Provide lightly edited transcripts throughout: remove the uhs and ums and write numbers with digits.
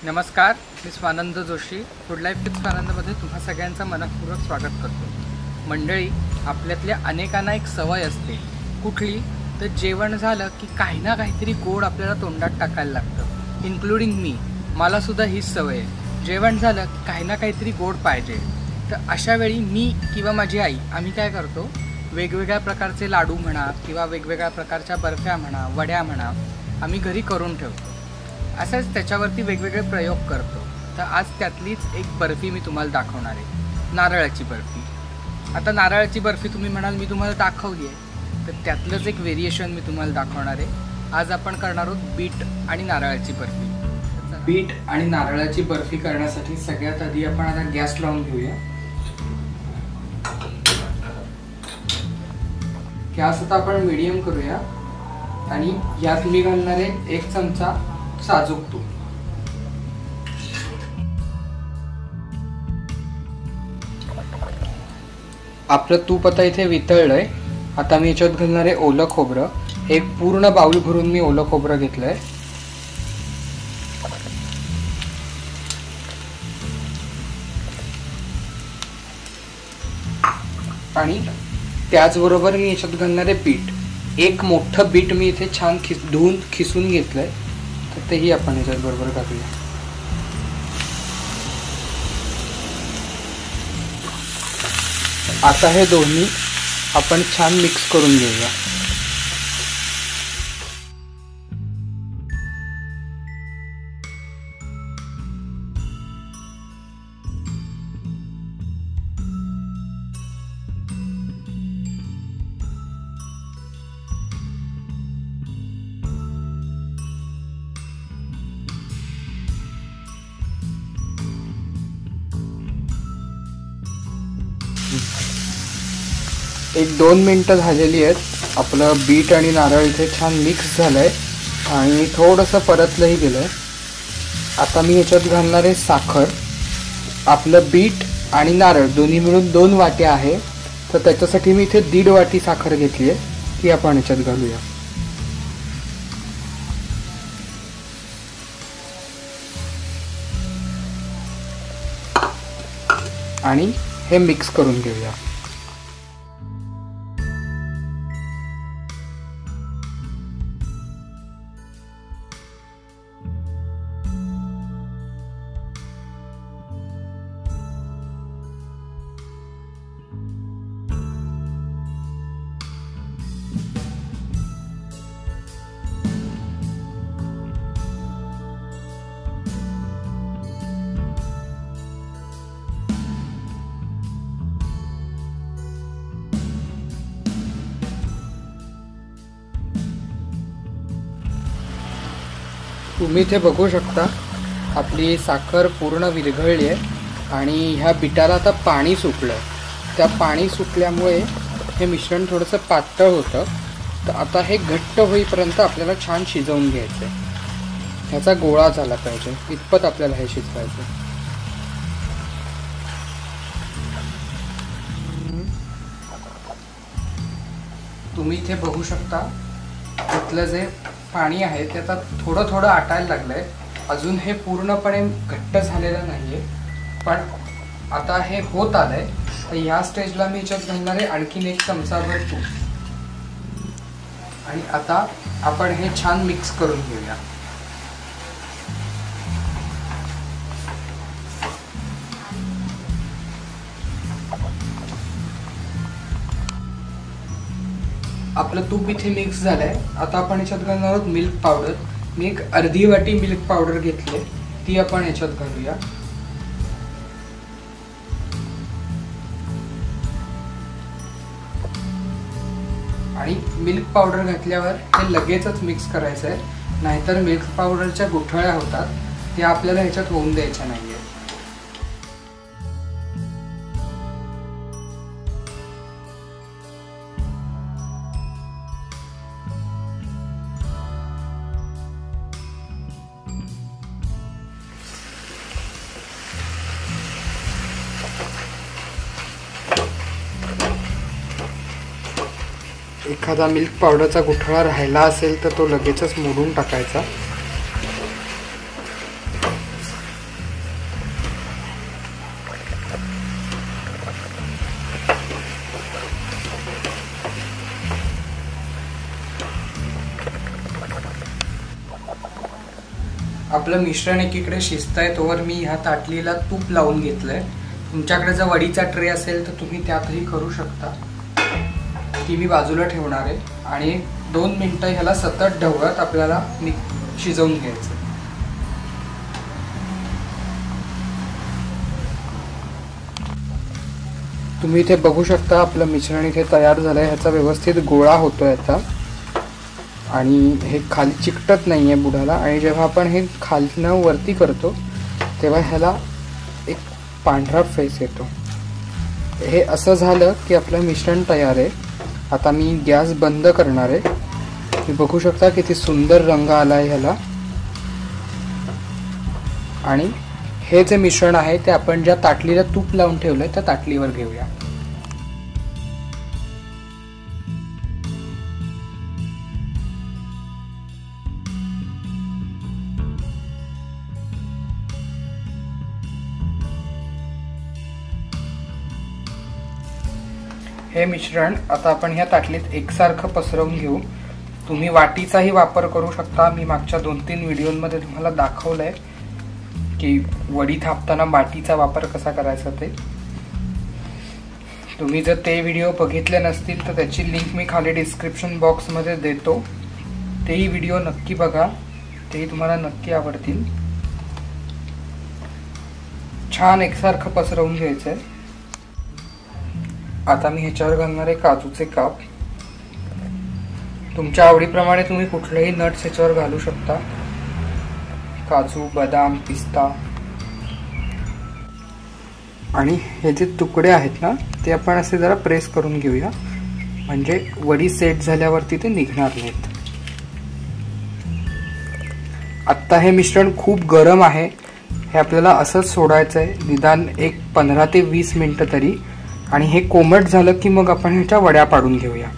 नमस्कार, मी Swanand Joshi food life with स्वानंदमध्ये तुम्हा सगळ्यांचं मनपूर्वक स्वागत करतो। मंडळी, आपल्यातल्या अनेकांना एक सवय असते, कुठली तर जेवण झालं की काही ना काहीतरी गोड आपल्याला तोंडात टाकायला लागतं, इन्क्लुडिंग मी। मला सुद्धा हीच सवय आहे, जेवण झालं की काही ना काहीतरी गोड पाहिजे। तर अशा वेळी मी किंवा माझी आई आम्ही काय करतो, वेगवेगळ्या प्रकारचे लाडू म्हणा किंवा वेगवेगळ्या प्रकारच्या बर्फ्या म्हणा, वड्या म्हणा, आम्ही घरी करून ठेवतो। असंच त्याच्यावरती वेगवेगळे प्रयोग करतो। तर आज त्यातलीच एक बर्फी मी तुम्हाला दाखवणार आहे, नारळाची बर्फी। आता नारळाची बर्फी तुम्ही म्हणाल मी तुम्हाला दाखवली आहे, तर त्यातलंच एक व्हेरिएशन मी तुम्हाला दाखवणार आहे। आज आपण करणार आहोत बीट आणि नारळाची बर्फी। बीट आणि नारळाची बर्फी करण्यासाठी सगळ्यात आधी आपण आता गॅस लावून घेऊया। गॅस आता आपण मीडियम करूया आणि यात मी घालणार आहे 1 चमचा साजूक तूप। आपलं तूप आता इथे वितळलंय। आता मी याच्यात घालणार आहे ओलं खोबरं। एक पूर्ण बाउल भरून मी ओलं खोबरं घेतलंय। आणि त्याचबरोबर मी याच्यात घालणार आहे बीट। एक मोठं बीट मी इथे छान धुवून खिसून घेतलंय, तर तेही आपण याच्यात बरोबर घालूया। आता हे दोन्ही आपण छान मिक्स करून घेऊया। एक 2 मिनिटं झालेली आहेत। आपलं बीट आणि नारळ इथे छान मिक्स झालंय आणि थोडंसं परतलंही गेलंय। आता मी याच्यात घालणार आहे साखर। आपलं बीट आणि नारळ दोन्ही मिळून 2 वाट्या आहे, तर त्याच्यासाठी मी इथे 1.5 वाटी साखर घेतली आहे, ती आपण याच्यात घालूया। आणि हे मिक्स करून घेऊया। तुम्ही इथे बघू शकता आपली साखर पूर्ण विरघळली आहे आणि ह्या बिटाला आता पाणी सुटलं। त्या पाणी सुटल्यामुळे हे मिश्रण थोडंसं पातळ होतं। तर आता हे घट्ट होईपर्यंत आपल्याला छान शिजवून घ्यायचं आहे। ह्याचा गोळा झाला पाहिजे इतपत आपल्याला हे शिजवायचं। तुम्ही इथे बघू शकता इथलं जे पाणी आहे ते आता थोडं थोडं आटायला लागलंय। अजून हे पूर्णपणे घट्ट झालेलं नाहीये, पण आता हे होत आलंय। तर या स्टेजला मी याच्यात घालणार आहे आणखीन 1 चमचाभर तूप। आणि आता आपण हे छान मिक्स करून घेऊया। आपलं तूप इथे मिक्स झालंय। आता आपण याच्यात घालणार आहोत मिल्क पावडर। मी एक अर्धी वाटी मिल्क पावडर घेतली, ती आपण याच्यात घालूया। आणि मिल्क पावडर घातल्यावर हे लगेचच मिक्स करायचं आहे, नाहीतर मिल्क पावडरच्या गुठळ्या होतात, त्या आपल्याला ह्याच्यात होऊन द्यायच्या नाहीये। एखादा मिल्क पावडरचा गुठळा राहिला असेल तर तो लगेचच मोडून टाकायचा. आपलं मिश्रण एकीकडे शिजतंय तोवर मी ह्या ताटलीला तूप लावून घेतलंय. तुमच्याकडे जर वडीचा ट्रे असेल तर तुम्ही त्यातही करू शकता. ती मी बाजूला ठेवणार आहे आणि 2 मिनिटं ह्याला सतत ढवळत आपल्याला शिजवून घ्यायचं. तुम्ही इथे बघू शकता आपलं मिश्रण इथे तयार झालंय. ह्याचा व्यवस्थित गोळा होतोय आता आणि हे खाली चिकटत नाहीये बुडाला. आणि जेव्हा आपण हे खालनं वरती करतो तेव्हा ह्याला एक पांढरा फेस येतो. हे असं झालं की आपलं मिश्रण तयार आहे. आता मी गॅस बंद करणार आहे. तुम्ही बघू शकता किती सुंदर रंग आलाय ह्याला. आणि हे जे मिश्रण आहे ते आपण ज्या ताटलीला तूप लावून ठेवलंय त्या ताटलीवर घेऊया. हे मिश्रण आता आपण ह्या ताटलीत एकसारखं पसरवून घेऊ. तुम्ही वाटीचाही वापर करू शकता. मी मागच्या 2-3 व्हिडिओमध्ये तुम्हाला दाखवलंय की वडी थापताना वाटीचा वापर कसा करायचा ते. तुम्ही जर ते व्हिडिओ बघितले नसतील तर त्याची लिंक मी खाली डिस्क्रिप्शन बॉक्समध्ये देतो. तेही व्हिडिओ नक्की बघा, तेही तुम्हाला नक्की आवडतील. छान एकसारखं पसरवून घ्यायचंय. आता मी ह्याच्यावर घालणार आहे काजूचे काप. तुमच्या आवडीप्रमाणे तुम्ही कुठलेही नट्स ह्याच्यावर घालू शकता. काजू, बदाम, पिस्ता. आणि हे जे तुकडे आहेत ना ते आपण असे जरा प्रेस करून घेऊया, म्हणजे वडी सेट झाल्यावरती ते निघणार नाहीत. आत्ता हे मिश्रण खूप गरम आहे. हे आपल्याला असंच सोडायचं आहे निदान एक 15 ते 20 मिनिटं तरी. आणि हे कोमट झालं की मग आपण ह्याच्या वड्या पाडून घेऊया.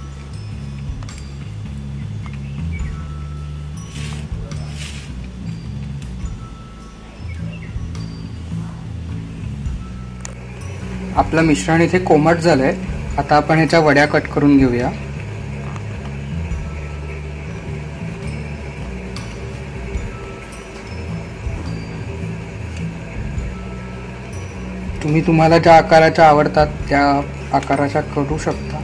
आपलं मिश्रण इथे कोमट झालंय. आता आपण ह्याच्या वड्या कट करून घेऊया. तुम्ही तुम्हाला ज्या आकाराच्या आवडतात त्या आकाराच्या करू शकता.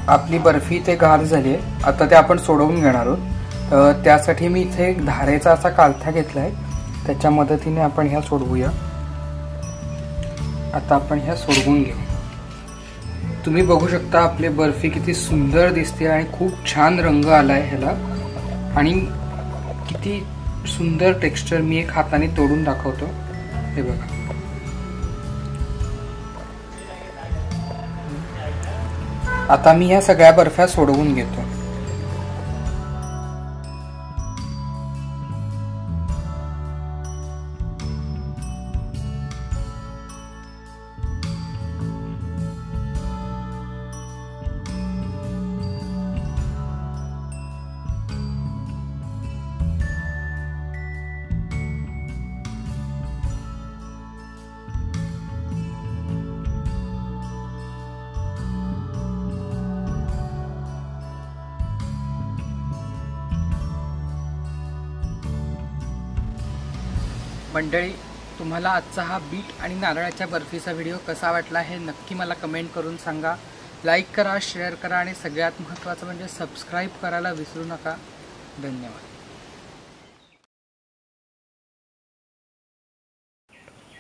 आपली बर्फी ते गार झाली आहे. आता ते आपण सोडवून घेणार आहोत. त्यासाठी मी इथे एक धारेचा असा कालथा घेतलाय. त्याच्या मदतीने आपण ह्या सोडवूया. आता आपण ह्या सोडवून घेऊ. तुम्ही बघू शकता आपली बर्फी किती सुंदर दिसते आणि खूप छान रंग आलाय ह्याला. आणि किती सुंदर टेक्स्चर. मी एक हाताने तोडून दाखवतो. हे बघा. आता मी ह्या सगळ्या बर्फ्या सोडवून घेतो. मंडळी, तुम्हाला आजचा हा बीट आणि नारळाच्या बर्फीचा व्हिडिओ कसा वाटला हे नक्की मला कमेंट करून सांगा. लाईक करा, शेअर करा आणि सगळ्यात महत्त्वाचं म्हणजे सबस्क्राईब करायला विसरू नका. धन्यवाद.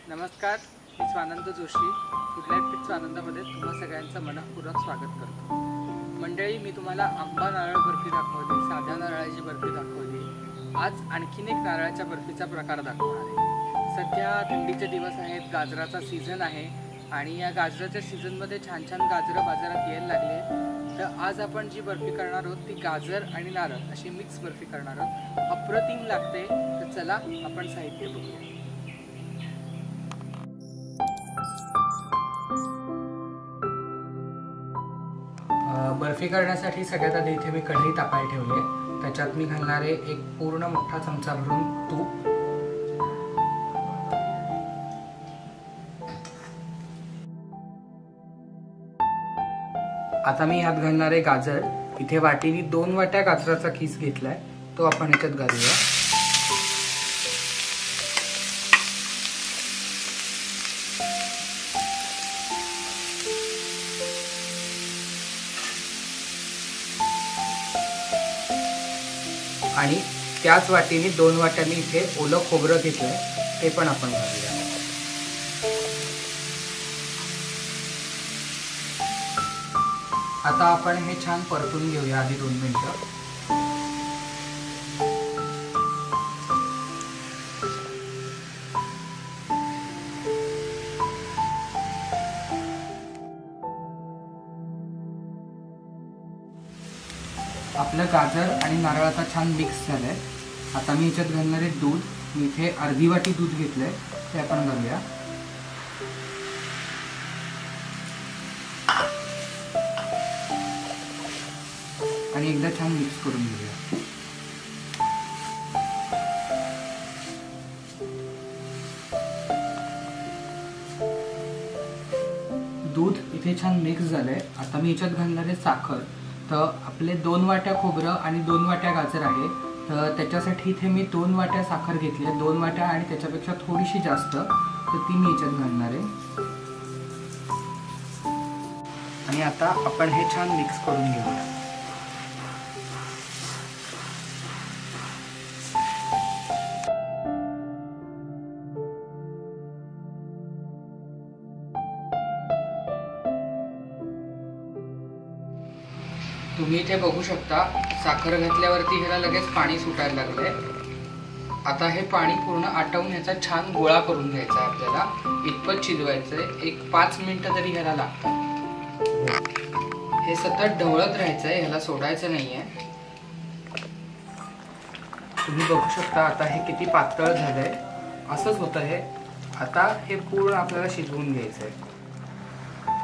नमस्कार, मी Swanand Joshi. Food life with स्वानंदामध्ये तुम्हा सगळ्यांचं मनःपूर्वक स्वागत करतो. मंडळी, मी तुम्हाला आंबा नारळ बर्फी दाखवली, साध्या नारळाची बर्फी दाखवली. आज आणखीन एक नारळाच्या बर्फीचा प्रकार दाखवणार आहे. सध्या थंडीचे दिवस आहेत, गाजराचा सीझन आहे आणि या गाजराच्या सीझनमध्ये छान छान गाजरं बाजारात यायला लागले. तर आज आपण जी बर्फी करणार आहोत ती गाजर आणि नारळ अशी मिक्स बर्फी करणार आहोत. अप्रतिम लागते. तर चला आपण साहित्य बघूया. बर्फी करण्यासाठी सगळ्यात आधी इथे मी कढई तापायला ठेवली आहे. त्याच्यात मी घालणारे एक पूर्ण मोठा चमचा भरून तूप, आता मी ह्यात घालणारे गाजर. इथे वाटीनी 2 वाट्या गाजराचा खीस घेतलाय, तो आपण ह्याच्यात घालूया. आणि त्याच वाटीने 2 वाट्यांनी इथे ओलं खोबरं घेतलंय, ते पण आपण घालूया. आता आपण हे छान परतून घेऊया आधी 2 मिनिटं. आपलं गाजर आणि नारळ आता छान मिक्स झालंय. आता मी ह्याच्यात घालणारे दूध, मी इथे अर्धी वाटी दूध घेतलंय, ते आपण घालूया. आणि एकदा छान मिक्स करून घेऊया. दूध इथे छान मिक्स झालंय. आता मी ह्याच्यात घालणारे साखर. तर आपले 2 वाट्या खोबरं आणि 2 वाट्या गाजर आहे, तर त्याच्यासाठी इथे मी 2 वाट्या साखर घेतली आहे. 2 वाट्या आणि त्याच्यापेक्षा थोडीशी जास्त, तर ती मी ह्याच्यात घालणार आहे. आणि आता आपण हे छान मिक्स करून घेऊया. तुम्ही इथे बघू शकता, साखर घातल्यावरती ह्याला लगेच पाणी सुटायला लागलंय. आता हे पाणी पूर्ण आटवून ह्याचा छान गोळा करून घ्यायचा आहे. आपल्याला इतपत शिजवायचंय. एक 5 मिनिटं तरी ह्याला लागतात. हे सतत ढवळत राहायचंय, ह्याला सोडायचं नाहीये. तुम्ही बघू शकता आता हे किती पातळ झालंय. असंच होतं हे. आता हे पूर्ण आपल्याला शिजवून घ्यायचंय.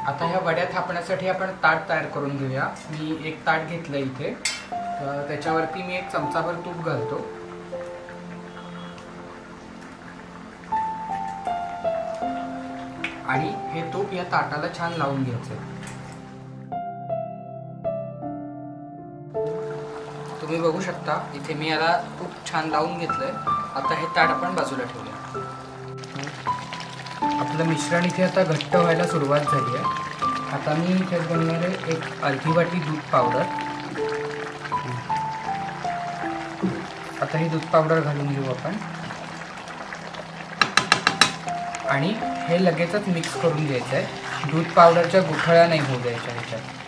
आता ह्या वड्या थापण्यासाठी आपण ताट तयार करून घेऊया. मी एक ताट घेतलं इथे, तर त्याच्यावरती मी 1 चमचाभर तूप घालतो. आणि हे तूप या ताटाला छान लावून घ्यायचंय. तुम्ही बघू शकता इथे मी याला तूप छान लावून घेतलंय. आता हे ताट आपण बाजूला ठेवूया. आपलं मिश्रण इथे आता घट्ट व्हायला सुरुवात झाली आहे. आता मी इथे बनवणारे एक अर्धी वाटी दूध पावडर. आता ही दूध पावडर घालून घेऊ आपण. आणि हे लगेचच मिक्स करून घ्यायचं आहे. दूध पावडरच्या गुठळ्या नाही होऊ द्यायच्या ह्याच्यात.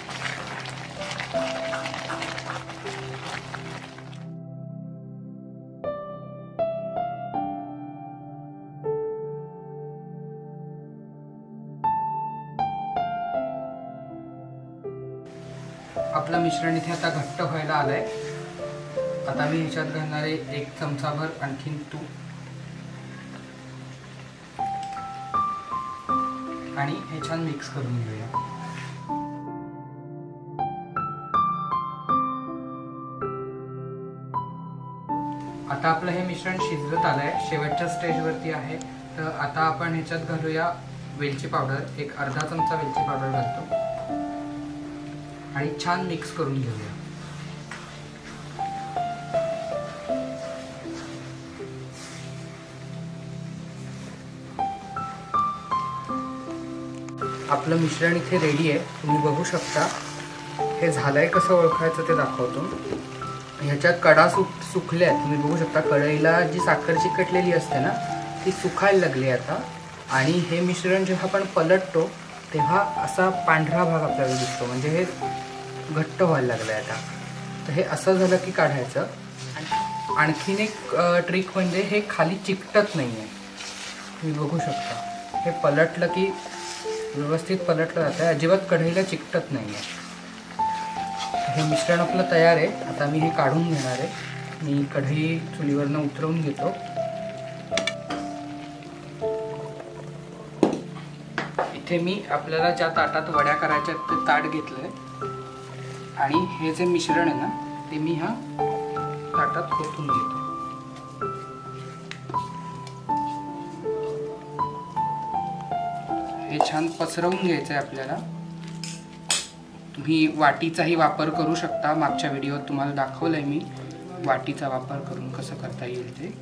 आपलं मिश्रण इथे आता घट्ट व्हायला आलंय. आता मी ह्याच्यात घालणारे 1 चमचाभर आणखीन तूप. आणि हे छान मिक्स करून घेऊया. आता आपलं हे मिश्रण शिजत आलंय, शेवटच्या स्टेजवरती आहे. तर आता आपण ह्याच्यात घालूया वेलची पावडर. एक अर्धा चमचा वेलची पावडर घालतो. आणि छान मिक्स करून घेऊया. आपलं मिश्रण इथे रेडी आहे. तुम्ही बघू शकता. हे झालंय कसं ओळखायचं ते दाखवतो. ह्याच्यात कडा सुकल्या. तुम्ही बघू शकता कढईला जी साखर चिकटलेली असते ना, ती सुकायला लागली आता. आणि हे मिश्रण जेव्हा आपण पलटतो तेव्हा असा पांढरा भाग आपल्याला दिसतो, म्हणजे हे घट्ट व्हायला लागलं आहे आता. तर हे असं झालं की काढायचं. आणखीन एक ट्रिक म्हणजे हे खाली चिकटत नाही आहे. तुम्ही बघू शकता हे पलटलं की व्यवस्थित पलटलं जातं, अजिबात कढईला चिकटत नाही आहे. हे मिश्रण आपलं तयार आहे. आता मी हे काढून घेणार आहे. मी कढई चुलीवरनं उतरवून घेतो. इथे मी आपल्याला ज्या ताटात वड्या करायच्या ते ताट घेतलंय आणि हे जे मिश्रण आहे ना ते मी ह्या ताटात ओतून घेतो. हे छान पसरवून घ्यायचं आहे आपल्याला. तुम्ही वाटीचाही वापर करू शकता. मागच्या व्हिडिओत तुम्हाला दाखवलंय मी वाटीचा वापर करून कसं करता येईल ते.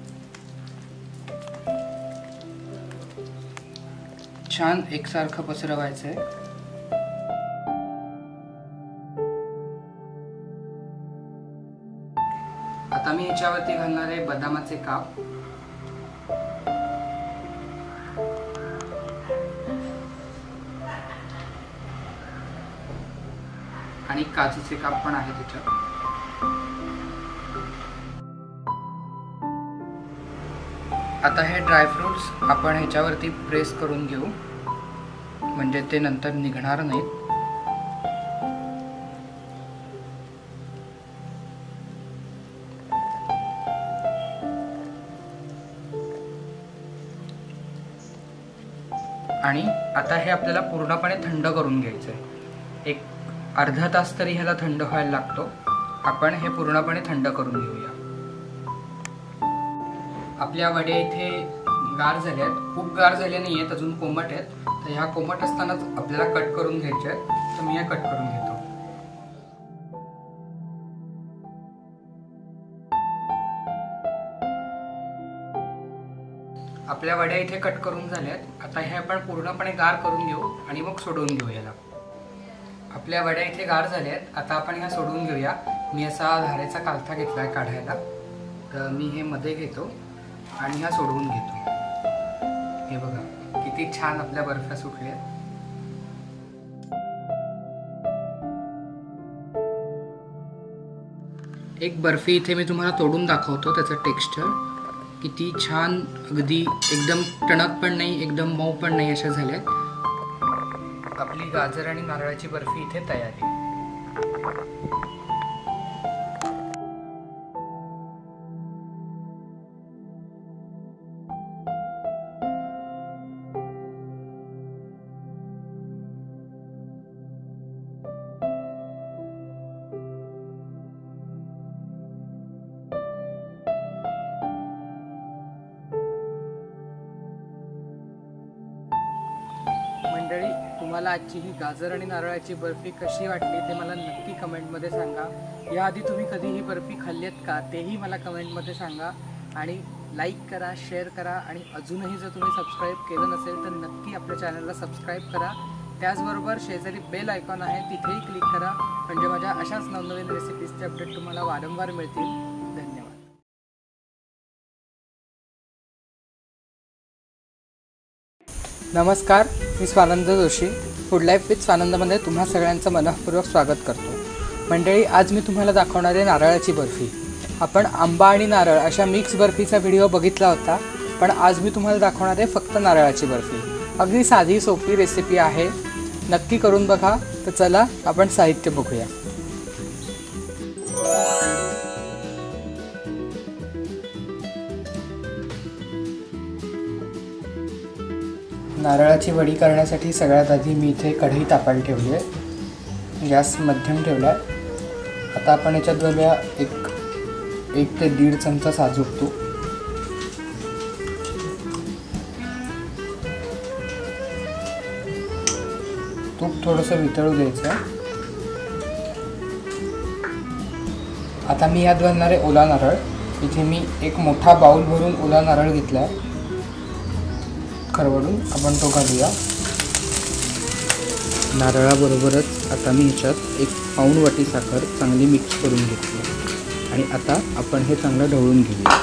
छान एकसारखं पसरवायचं आहे. आता मी याच्यावरती घालणार आहे बदामाचे काप. आणि काजूचे काप पण आहे त्याच्यात. आता हे ड्रायफ्रुट्स आपण ह्याच्यावरती प्रेस करून घेऊ, म्हणजे ते नंतर निघणार नाहीत. आणि आता हे आपल्याला पूर्णपणे थंड करून घ्यायचं आहे. एक अर्धा तास तरी ह्याला थंड व्हायला लागतो. आपण हे पूर्णपणे थंड करून घेऊया. आपल्या वड्या इथे गार झाल्या आहेत. खूप गार झाल्या नाही आहेत, अजून कोमट आहेत. तर ह्या कोमट असतानाच आपल्याला कट करून घ्यायच्या आहेत. तर मी ह्या कट करून घेतो. आपल्या वड्या इथे कट करून झाल्यात. आता हे आपण पूर्णपणे गार करून घेऊ आणि मग सोडून घेऊ याला. आपल्या वड्या इथे गार झाल्यात. आता आपण ह्या सोडून घेऊया. मी असा धारेचा कालथा घेतलाय काढायला. तर मी हे मध्ये घेतो आणि ह्या सोडवून घेतो. हे बघा किती छान आपल्या बर्फ्या सुटल्या. एक बर्फी इथे मी तुम्हाला तोडून दाखवतो. त्याचं टेक्स्चर किती छान, अगदी एकदम टणक पण नाही, एकदम मऊ पण नाही अशा झाल्यात. आपली गाजर आणि नारळाची बर्फी इथे तयार आहे. मंडळी, तुम्हाला आजची ही गाजर आणि नारळाची बर्फी कशी वाटली ते मला नक्की कमेंटमध्ये सांगा. याआधी तुम्ही कधी ही बर्फी खाल्लीत का तेही मला कमेंटमध्ये सांगा. आणि लाईक करा, शेअर करा. आणि अजूनही जर तुम्ही सबस्क्राईब केलं नसेल तर नक्की आपल्या चॅनलला सबस्क्राईब करा. त्याचबरोबर शेजारी बेल आयकॉन आहे तिथेही क्लिक करा, म्हणजे माझ्या अशाच नवनवीन रेसिपीजचे अपडेट तुम्हाला वारंवार मिळतील. धन्यवाद. नमस्कार, मी Swanand Joshi. Food life with स्वानंदमध्ये तुम्हा सगळ्यांचं मनःपूर्वक स्वागत करतो. मंडळी, आज मी तुम्हाला दाखवणार आहे नारळाची बर्फी. आपण आंबा आणि नारळ अशा मिक्स बर्फीचा व्हिडिओ बघितला होता, पण आज मी तुम्हाला दाखवणार आहे फक्त नारळाची बर्फी. अगदी साधी सोपी रेसिपी आहे, नक्की करून बघा. तर चला आपण साहित्य बघूया. नारळाची वडी करण्यासाठी सगळ्यात आधी मी इथे कढई तापायला ठेवली आहे. गॅस मध्यम ठेवला आहे. आता आपण याच्यात घालूया एक ते 1.5 चमचा साजूक तूप. तूप थोडंसं वितळू द्यायचं. आता मी यात घालणार आहे ओला नारळ. इथे मी एक मोठा बाउल भरून ओला नारळ घेतला आहे. खरवडून आपण तो घालूया. नारळाबरोबरच आता मी ह्याच्यात 1 पाऊण वाटी साखर चांगली मिक्स करून घेतली आणि आता आपण हे चांगलं ढवळून घेऊया.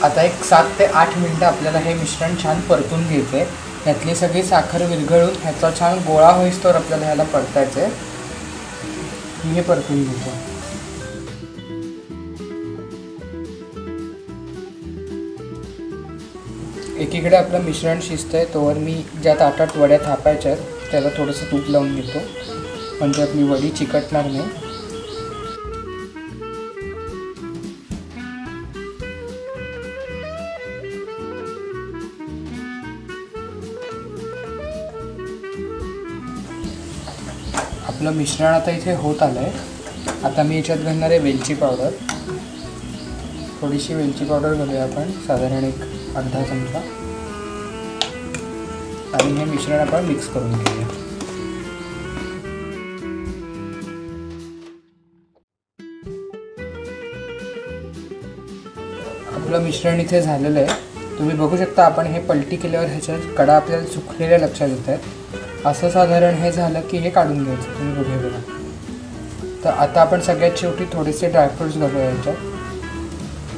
आता एक 7 ते 8 मिनिटं आपल्याला हे मिश्रण छान परतून घ्यायचं आहे. यातली सगळी साखर विरघळून ह्याचा छान गोळा होईस्तोवर आपल्याला ह्याला परतायचं आहे. मी हे परतून घेतो. एकीकडे आपलं मिश्रण शिजतंय तोवर मी ज्या ताटात वड्या थापायच्या आहेत त्याला थोडंसं तूप लावून घेतो, म्हणजे आपली वडी चिकटणार नाही. आपलं मिश्रण आता इथे होत आलं आहे. आता मी याच्यात घालणार आहे वेलची पावडर. थोडीशी वेलची पावडर घालूया आपण, साधारण एक अर्धा चमचा. आणि हे मिश्रण आपण मिक्स करून घेऊया. आपलं मिश्रण इथे झालेलं आहे. तुम्ही बघू शकता आपण हे पलटी केल्यावर ह्याच्या कडा आपल्याला सुकलेल्या लक्षात येत आहेत. असं साधारण हे झालं की हे काढून घ्यायचं. तुम्ही बघा. तर आता आपण सगळ्यात शेवटी थोडेसे ड्रायफ्रूट्स घालूया याच्यात.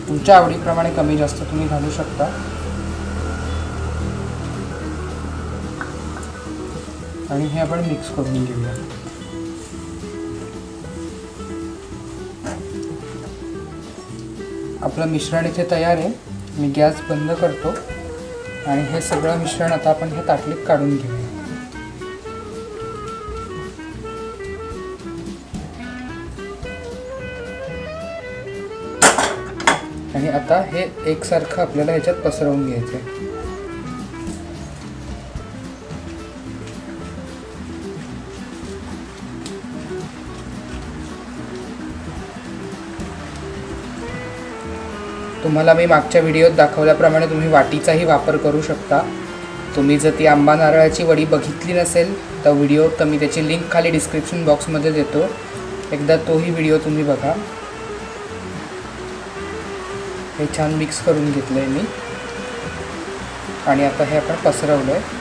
तुमच्या आवडीप्रमाणे कमी जास्त तुम्ही घालू शकता. आणि हे आपण मिक्स करून घेऊया. आपलं मिश्रण इथे तयार आहे. मी गॅस बंद करतो आणि हे सगळं मिश्रण आता आपण हे ताटलीत काढून घेऊया. आणि आता हे एकसारखं आपल्याला ह्याच्यात पसरवून घ्यायचं आहे. तुम्हाला मी मागच्या व्हिडिओत दाखवल्याप्रमाणे तुम्ही वाटीचाही वापर करू शकता. तुम्ही जर ती आंबा नारळाची वडी बघितली नसेल तर व्हिडिओ तर मी त्याची लिंक खाली डिस्क्रिप्शन बॉक्समध्ये देतो. एकदा तोही व्हिडिओ तुम्ही बघा. हे छान मिक्स करून घेतलं आहे मी. आणि आता हे आपण पसरवलं आहे.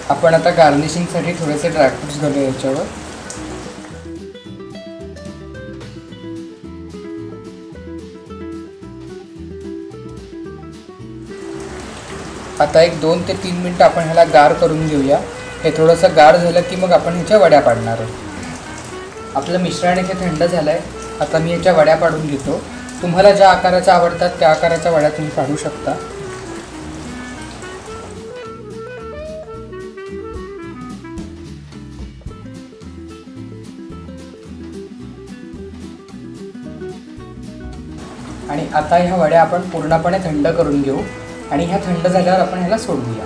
आपण आता गार्निशिंगसाठी थोडेसे ड्रायफ्रूट्स घालूया याच्यावर. आता एक 2 ते 3 मिनिटं आपण ह्याला गार करून घेऊया. हे थोडंसं गार झालं की मग आपण ह्याच्या वड्या पाडणार आहोत. आपलं मिश्रण इथे थंड झालं आहे. आता मी ह्याच्या वड्या पाडून घेतो. तुम्हाला ज्या आकाराच्या आवडतात त्या आकाराच्या वड्या तुम्ही पाडू शकता. आणि आता ह्या वड्या आपण पूर्णपणे थंड करून घेऊ आणि ह्या थंड झाल्यावर आपण ह्याला सोडूया.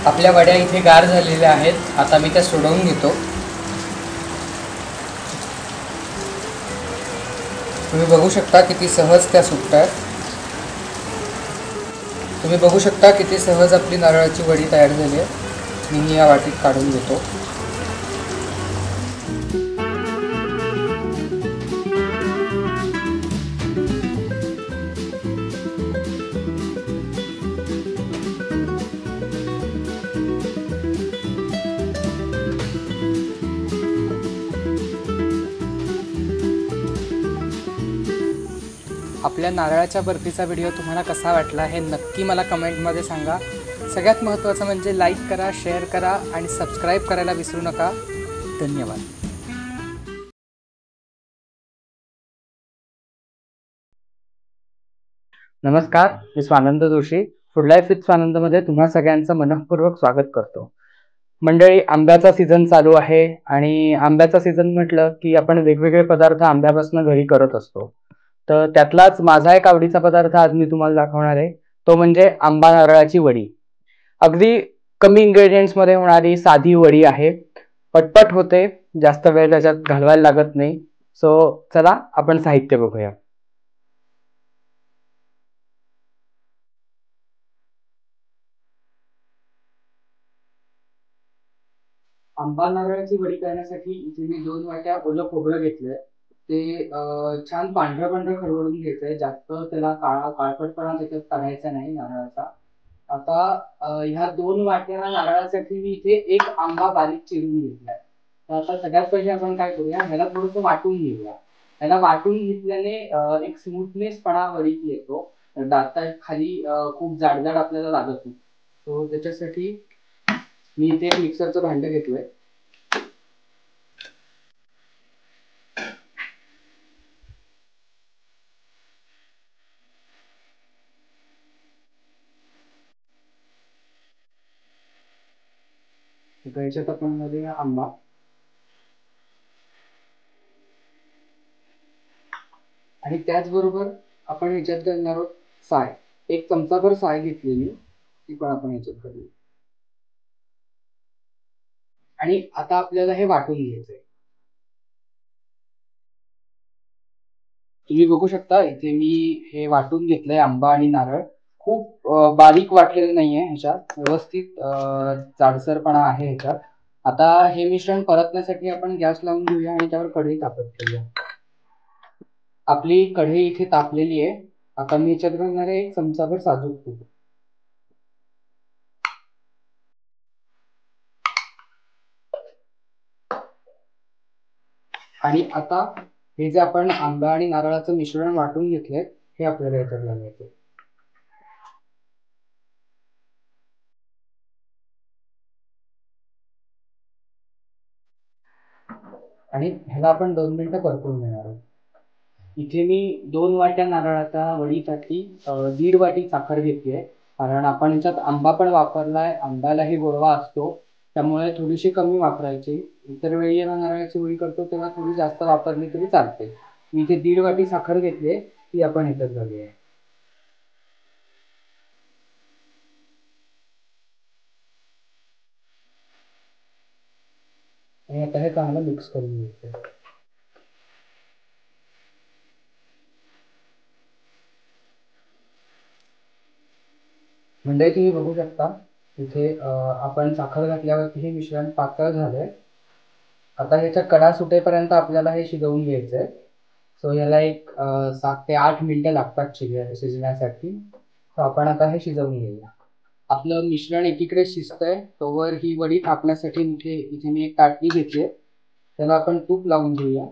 आपल्या वड्या इथे गार झालेल्या आहेत. आता मी त्या सोडवून घेतो. तुम्ही बघू शकता किती सहज त्या सुटतात. तुम्ही बघू शकता किती सहज आपली नारळाची वडी तयार झाली आहे. मी या वाटीत काढून घेतो. आपल्या नारळाच्या बर्फीचा व्हिडिओ तुम्हाला कसा वाटला हे नक्की मला कमेंटमध्ये सांगा. सगळ्यात महत्त्वाचं म्हणजे लाईक करा, शेअर करा आणि सबस्क्राईब करायला विसरू नका. धन्यवाद. नमस्कार, मी Swanand Joshi. Food life with स्वानंदमध्ये तुम्हा सगळ्यांचं मनःपूर्वक स्वागत करतो. मंडळी, आंब्याचा सीझन चालू आहे आणि आंब्याचा सीझन म्हटलं की आपण वेगवेगळे पदार्थ आंब्यापासून घरी करत असतो. तर त्यातलाच माझा एक आवडीचा पदार्थ आज मी तुम्हाला दाखवणार आहे. तो म्हणजे आंबा नारळाची वडी. अगदी कमी इंग्रेडियंट्समध्ये होणारी साधी वडी आहे. पटपट होते, जास्त वेळ त्याच्यात घालवायला लागत नाही. सो चला आपण साहित्य बघूया. आंबा नारळाची वडी करण्यासाठी इथे मी 2 वाट्या ओलं खोबरं घेतलंय. ते छान पांढरं पांढरं खरवडून घ्यायचंय. जास्त त्याला काळपटपणा त्याच्यात काढायचा नाही नारळाचा. आता ह्या 2 वाट्या नारळासाठी मी इथे 1 आंबा बारीक चिरून घेतलाय. तर आता सगळ्यात पहिले आपण काय करूया, ह्याला थोडंसं वाटून घेऊया. त्याला वाटून घेतल्याने एक स्मूथनेसपणा वडीत येतो. दाता खाली खूप जाड जाड आपल्याला लागत नाही. तो त्याच्यासाठी मी इथे एक मिक्सरचं भांडं घेतलंय. याच्यात आपण मध्ये आंबा आणि त्याचबरोबर आपण ह्याच्यात घालणार आहोत साय. एक चमचाभर साय घेतलेली ती पण आपण ह्याच्यात घालू. आणि आता आपल्याला हे वाटून घ्यायचंय. तुम्ही बघू शकता इथे मी हे वाटून घेतलंय आंबा आणि नारळ. खूप बारीक वाटलेलं नाहीये, ह्याच्यात व्यवस्थित जाडसरपणा आहे ह्याच्यात. आता हे मिश्रण परतण्यासाठी आपण गॅस लावून घेऊया आणि त्यावर कढई तापत ठेवूया. आपली कढई इथे तापलेली आहे. आता मी ह्याच्यात घालणार आहे एक चमचाभर साजूक तूप. आणि आता हे जे आपण आंबा आणि नारळाचं मिश्रण वाटून घेतलंय हे आपल्याला ह्याच्यात घालायचं. आणि ह्याला आपण 2 मिनिटं परतून घेणार आहोत. इथे मी 2 वाट्या नारळाच्या वडीसाठी 1.5 वाटी साखर घेतलीये. कारण आपण ह्याच्यात आंबा पण वापरलाय, आंब्यालाही गोडवा असतो, त्यामुळे थोडीशी कमी वापरायची. इतर वेळी जेव्हा नारळाची वडी करतो तेव्हा थोडी जास्त वापरली तरी चालते. मी इथे 1.5 वाटी साखर घेतलीये, ती आपण ह्याच्यात घालूया. आणि आता हे चांगलं मिक्स करून घ्यायचं. म्हणजे तुम्ही बघू शकता इथे आपण साखर घातल्यावरती हे मिश्रण पातळ झालंय. आता ह्याच्या कडा सुटेपर्यंत आपल्याला हे शिजवून घ्यायचंय. सो याला एक 7 ते 8 मिनिटं लागतात शिजण्यासाठी. तर आपण आता हे शिजवून घेऊया. आपलं मिश्रण एकीकडे शिजतंय तोवर ही वडी थापण्यासाठी इथे मी एक ताटली घेतली. त्याला आपण तूप लावून घेऊया.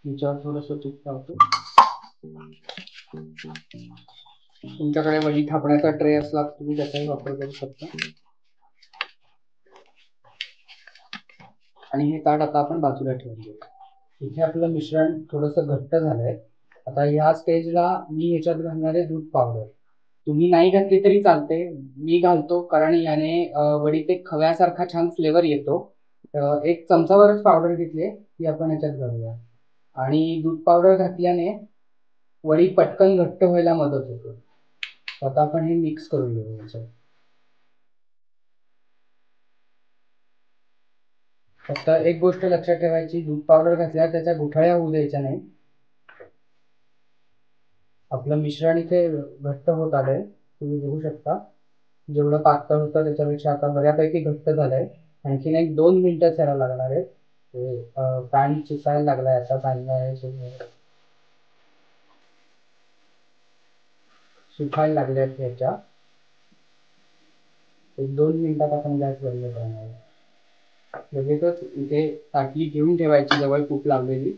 त्याच्यावर थोडस तूप लावतो. तुमच्याकडे वडी थापण्याचा ट्रे असला तर तुम्ही त्याचाही वापर करू शकता. आणि हे ताट आता आपण बाजूला ठेवून घेऊ. इथे आपलं मिश्रण थोडस घट्ट झालंय. आता ह्या स्टेजला मी ह्याच्यात घालणारे दूध पावडर. तुम्ही नाही घातली तरी चालते, मी घालतो कारण याने वडीत एक खव्यासारखा छान फ्लेवर येतो. एक चमचाभरच पावडर घेतली ती आपण ह्याच्यात घालूया. आणि दूध पावडर घातल्याने वडी पटकन घट्ट व्हायला मदत होते. आता आपण हे मिक्स करून घेऊ ह्याच्यात. फक्त एक गोष्ट लक्षात ठेवायची, दूध पावडर घातल्यावर त्याच्या गुठळ्या होऊ द्यायच्या नाही. आपलं मिश्रण इथे घट्ट होत आलंय, तुम्ही बघू शकता. जेवढं पातळ होतं त्याच्यापेक्षा आता बऱ्यापैकी घट्ट झालंय. आणखीन एक 2 मिनिटं त्याला लागणार आहे. पॅन चिसायला लागलाय आता, पॅनला सुखायला लागले आहेत ह्याच्या. 1-2 मिनिटात आपण गॅस बंद करणार आहे. लगेचच इथे ताटली घेऊन ठेवायची जवळ तूप लावलेली.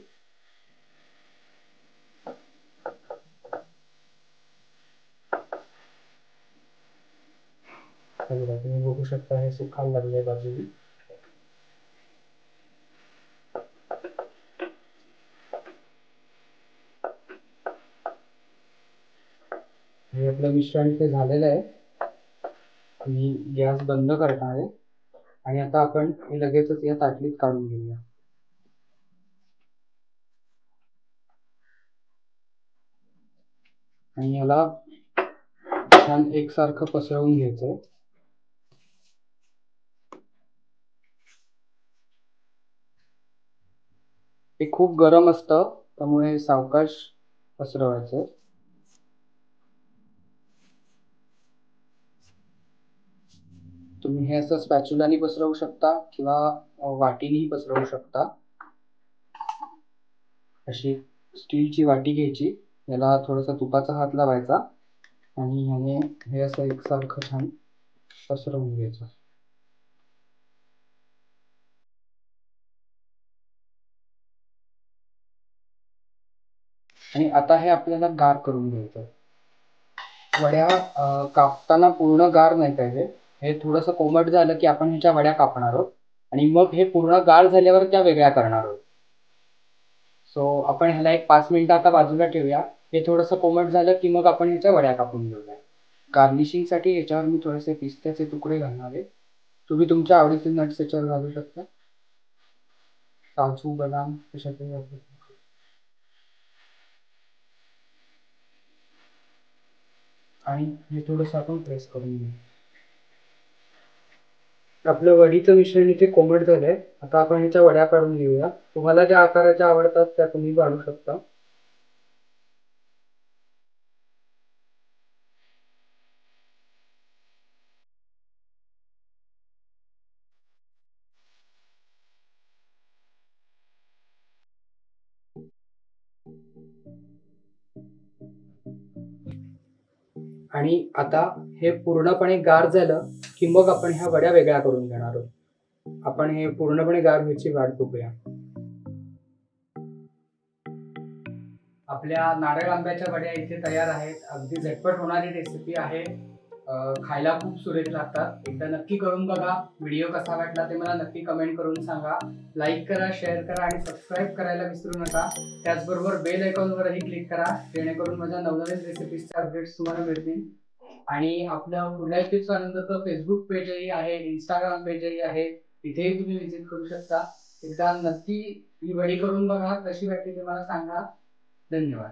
तुम्ही बघू शकता हे सुखायला लागले बाजूला. हे आपलं मिश्रण इथे झालेलं आहे. मी गॅस बंद करणार आहे आणि आता आपण हे लगेचच या ताटलीत काढून घेऊया. आणि याला छान एकसारखं पसरवून घ्यायचंय. हे खूप गरम असतं त्यामुळे सावकाश पसरवायचं. तुम्ही हे असं स्पॅच्युलानी पसरवू शकता किंवा वाटीनेही पसरवू शकता. अशी स्टीलची वाटी घ्यायची, याला थोडासा तुपाचा हात लावायचा आणि ह्याने हे असं एकसारखं छान पसरवून घ्यायचं. आणि आता हे आपल्याला गार करून घ्यायचं. वड्या कापताना पूर्ण गार नाही पाहिजे. हे थोडंसं कोमट झालं की आपण ह्याच्या वड्या कापणार आहोत आणि मग हे पूर्ण गार झाल्यावर त्या वेगळ्या करणार आहोत. सो आपण ह्याला एक 5 मिनिटं आता बाजूला ठेवूया. हे थोडंसं कोमट झालं की मग आपण ह्याच्या वड्या कापून घेऊया. गार्निशिंगसाठी याच्यावर मी थोडेसे पिस्त्याचे तुकडे घालणार आहे. तुम्ही तुमच्या आवडीचे नट्स याच्यावर घालू शकता. काजू, बदाम कशातही घालू शकता. आणि हे थोडंसं आपण प्रेस करून घेऊ. आपलं वडीचं मिश्रण इथे कोमट झालंय. आता आपण ह्याच्या वड्या काढून घेऊया. तुम्हाला ज्या आकाराच्या आवडतात त्या तुम्ही काढू शकता. आणि आता हे पूर्णपणे गार झालं की मग आपण ह्या वड्या वेगळ्या करून घेणार आहोत. आपण हे पूर्णपणे गार व्हायची वाट बघूया. आपल्या नारळ आंब्याच्या वड्या इथे तयार आहेत. अगदी झटपट होणारी रेसिपी आहे. खायला खूप सुरेख लागतात. एकदा नक्की करून बघा. व्हिडिओ कसा वाटला ते मला नक्की कमेंट करून सांगा. लाईक करा, शेअर करा आणि सबस्क्राईब करायला विसरू नका. त्याचबरोबर बेल आयकॉनवरही क्लिक करा, जेणेकरून माझ्या नवनवीन रेसिपीजचे अपडेट्स तुम्हाला मिळतील. आणि आपलं फूड लाईफ टिप्स आनंदचं फेसबुक पेजही आहे, इंस्टाग्राम पेजही आहे. तिथेही तुम्ही विजिट करू शकता. एकदा नक्की ही वडी करून बघा, कशी वाटली ते मला सांगा. धन्यवाद.